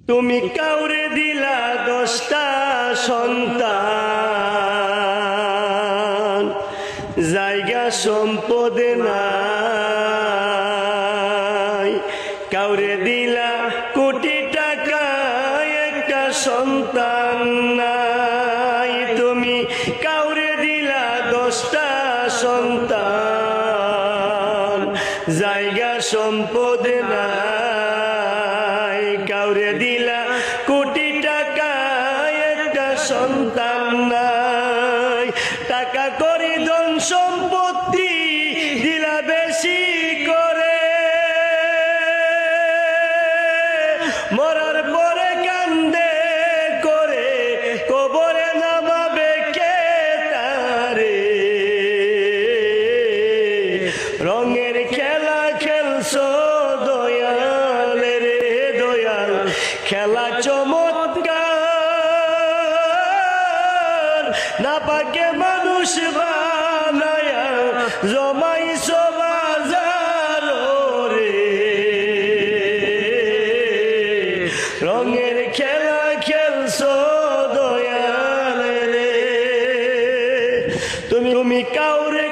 তুমি কাউরে দিলা 10টা সন্তান, জায়গা সম্পদ নাই। কাউরে দিলা কোটি টাকা, একটা সন্তান নাই। তুমি কাউরে দিলা 10টা সন্তান, জায়গা সম্পদ নাই। কাউরে দিলা কোটি টাকা, একটা সন্তান নাই। টাকা করি ধন সম্পত্তি দিলা বেশি করে, মরার পরে কান্দে করে কবরে নামাবে কে তারে। রঙের খেলা খেলছো দয়াল রে দয়াল, খেলা চমৎকার। না পাকে মানুষ বানায়া জমাইছো বাজার রে। রঙের খেলা খেলছো দয়াল রে। তুমি কাউরে